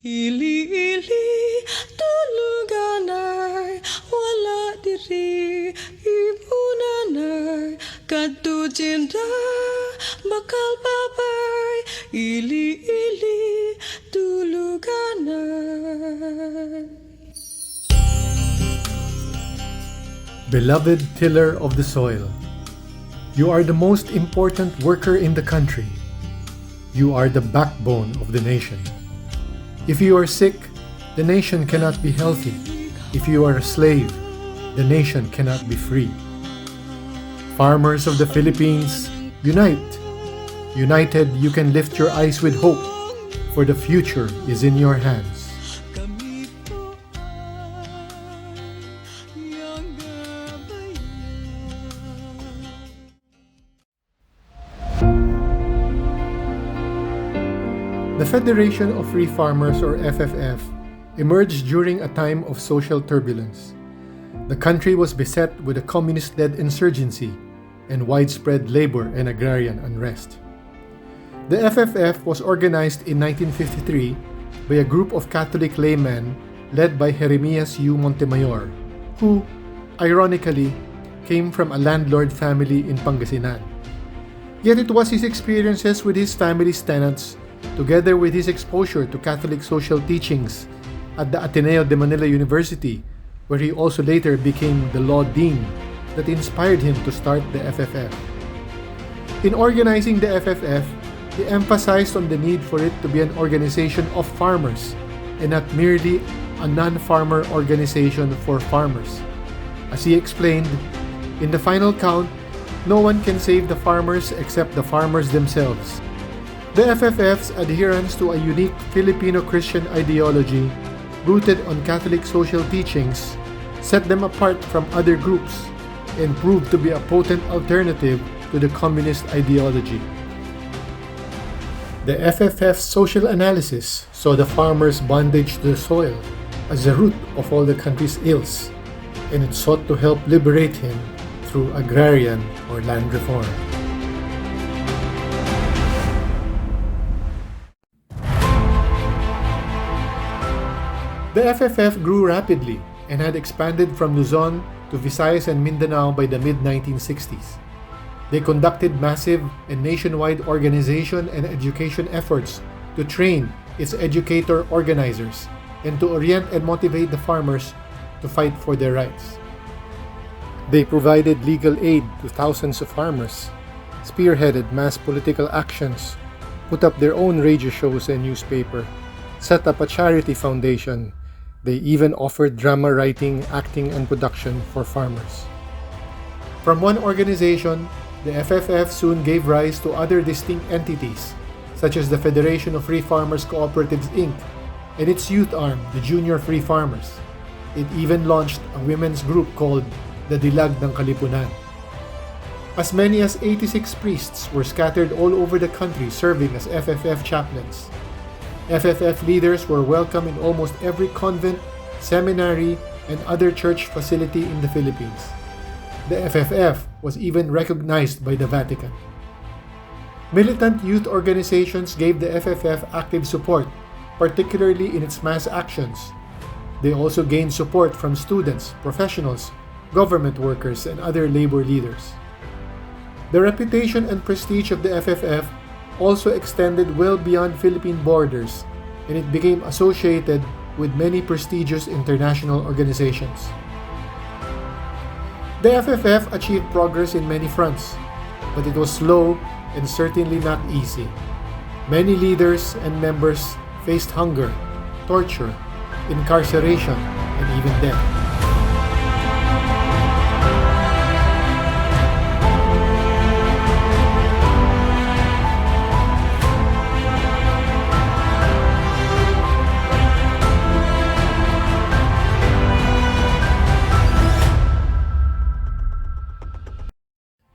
Ili-ili, tuluganay, wala diri, ibunanay, kadto cinta, bakal babay, ili-ili, tuluganay. Beloved tiller of the soil, you are the most important worker in the country. You are the backbone of the nation. If you are sick, the nation cannot be healthy. If you are a slave, the nation cannot be free. Farmers of the Philippines, unite! United, you can lift your eyes with hope, for the future is in your hands. The Federation of Free Farmers, or FFF, emerged during a time of social turbulence. The country was beset with a communist-led insurgency and widespread labor and agrarian unrest. The FFF was organized in 1953 by a group of Catholic laymen led by Jeremias U. Montemayor, who, ironically, came from a landlord family in Pangasinan. Yet it was his experiences with his family's tenants, together with his exposure to Catholic social teachings at the Ateneo de Manila University, where he also later became the law dean, that inspired him to start the FFF. In organizing the FFF, he emphasized on the need for it to be an organization of farmers and not merely a non-farmer organization for farmers. As he explained, in the final count, no one can save the farmers except the farmers themselves. The FFF's adherence to a unique Filipino Christian ideology rooted on Catholic social teachings set them apart from other groups and proved to be a potent alternative to the communist ideology. The FFF's social analysis saw the farmer's bondage to the soil as the root of all the country's ills, and it sought to help liberate him through agrarian or land reform. The FFF grew rapidly and had expanded from Luzon to Visayas and Mindanao by the mid-1960s. They conducted massive and nationwide organization and education efforts to train its educator organizers and to orient and motivate the farmers to fight for their rights. They provided legal aid to thousands of farmers, spearheaded mass political actions, put up their own radio shows and newspaper, set up a charity foundation. They even offered drama writing, acting, and production for farmers. From one organization, the FFF soon gave rise to other distinct entities, such as the Federation of Free Farmers Cooperatives, Inc., and its youth arm, the Junior Free Farmers. It even launched a women's group called the Dilag ng Kalipunan. As many as 86 priests were scattered all over the country serving as FFF chaplains. FFF leaders were welcome in almost every convent, seminary, and other church facility in the Philippines. The FFF was even recognized by the Vatican. Militant youth organizations gave the FFF active support, particularly in its mass actions. They also gained support from students, professionals, government workers, and other labor leaders. The reputation and prestige of the FFF also extended well beyond Philippine borders, and it became associated with many prestigious international organizations. The FFF achieved progress in many fronts, but it was slow and certainly not easy. Many leaders and members faced hunger, torture, incarceration, and even death.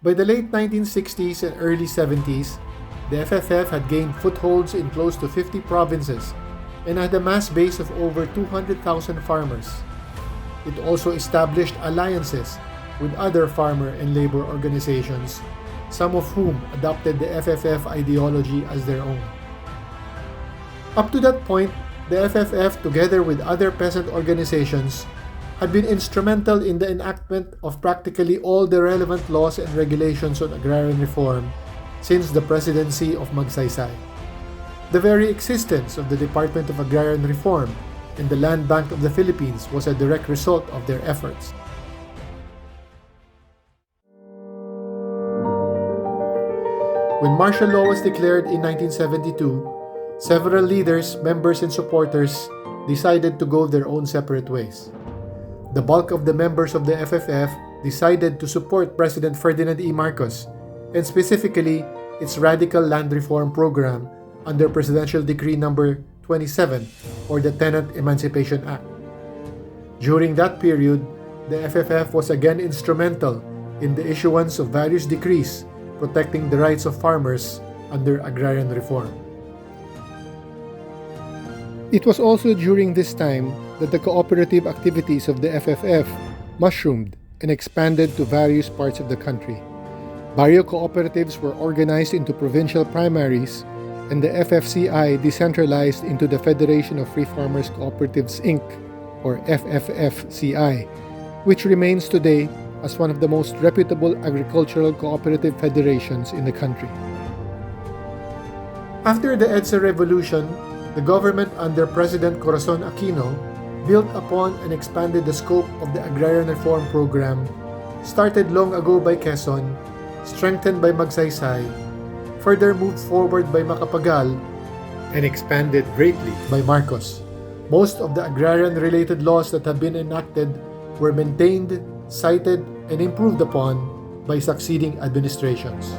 By the late 1960s and early 70s, the FFF had gained footholds in close to 50 provinces and had a mass base of over 200,000 farmers. It also established alliances with other farmer and labor organizations, some of whom adopted the FFF ideology as their own. Up to that point, the FFF, together with other peasant organizations, had been instrumental in the enactment of practically all the relevant laws and regulations on agrarian reform since the presidency of Magsaysay. The very existence of the Department of Agrarian Reform and the Land Bank of the Philippines was a direct result of their efforts. When martial law was declared in 1972, several leaders, members, and supporters decided to go their own separate ways. The bulk of the members of the FFF decided to support President Ferdinand E. Marcos, and specifically its radical land reform program under Presidential Decree Number 27, or the Tenant Emancipation Act. During that period, the FFF was again instrumental in the issuance of various decrees protecting the rights of farmers under agrarian reform. It was also during this time that the cooperative activities of the FFF mushroomed and expanded to various parts of the country. Barrio cooperatives were organized into provincial primaries, and the FFCI decentralized into the Federation of Free Farmers Cooperatives Inc., or FFFCI, which remains today as one of the most reputable agricultural cooperative federations in the country. After the EDSA revolution, the government under President Corazon Aquino built upon and expanded the scope of the agrarian reform program started long ago by Quezon, strengthened by Magsaysay, further moved forward by Macapagal, and expanded greatly by Marcos. Most of the agrarian-related laws that have been enacted were maintained, cited, and improved upon by succeeding administrations.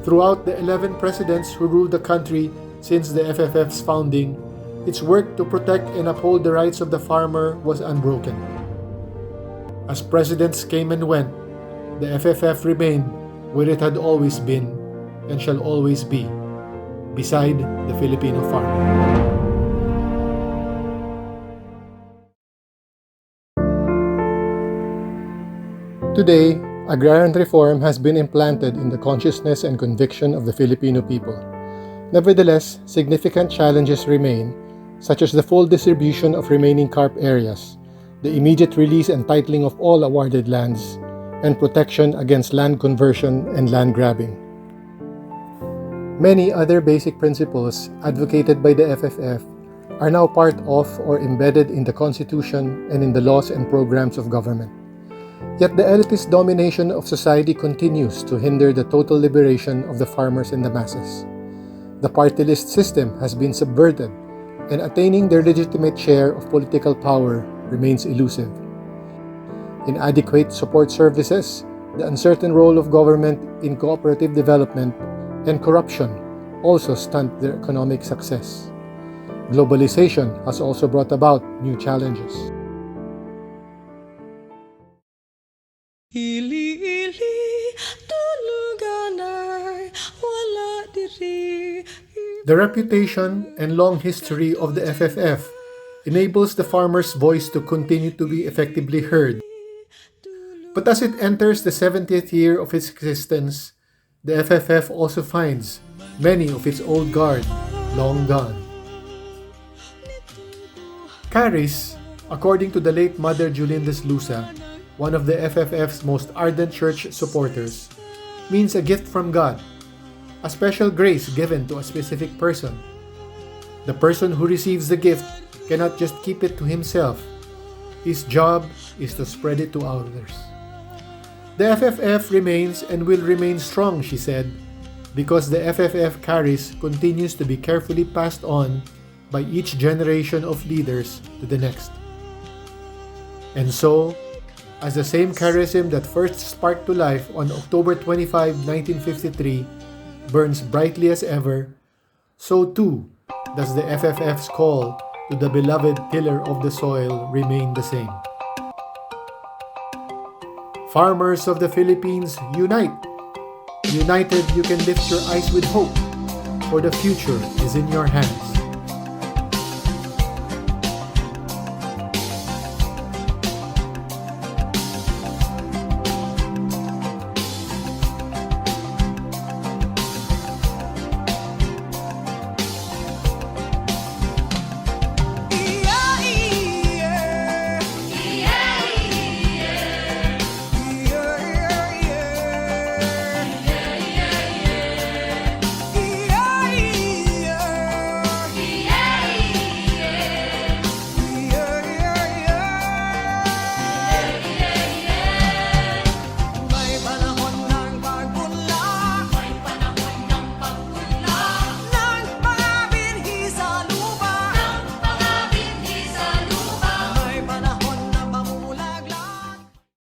Throughout the 11 presidents who ruled the country since the FFF's founding, its work to protect and uphold the rights of the farmer was unbroken. As presidents came and went, the FFF remained where it had always been and shall always be, beside the Filipino farmer. Today, agrarian reform has been implanted in the consciousness and conviction of the Filipino people. Nevertheless, significant challenges remain, such as the full distribution of remaining CARP areas, the immediate release and titling of all awarded lands, and protection against land conversion and land grabbing. Many other basic principles advocated by the FFF are now part of or embedded in the Constitution and in the laws and programs of government. Yet the elitist domination of society continues to hinder the total liberation of the farmers and the masses. The party list system has been subverted, and attaining their legitimate share of political power remains elusive. Inadequate support services, the uncertain role of government in cooperative development, and corruption also stunt their economic success. Globalization has also brought about new challenges. Ili-ili, tuluganay, wala diri. The reputation and long history of the FFF enables the farmer's voice to continue to be effectively heard. But as it enters the 70th year of its existence, the FFF also finds many of its old guard long gone. Caris, according to the late Mother Julindes Lusa, one of the FFF's most ardent church supporters, means a gift from God, a special grace given to a specific person. The person who receives the gift cannot just keep it to himself. His job is to spread it to others. The FFF remains and will remain strong, she said, because the FFF Caris continues to be carefully passed on by each generation of leaders to the next. And so, as the same charism that first sparked to life on October 25, 1953, burns brightly as ever, so too does the FFF's call to the beloved tiller of the soil remain the same. Farmers of the Philippines, unite! United, you can lift your eyes with hope, for the future is in your hands.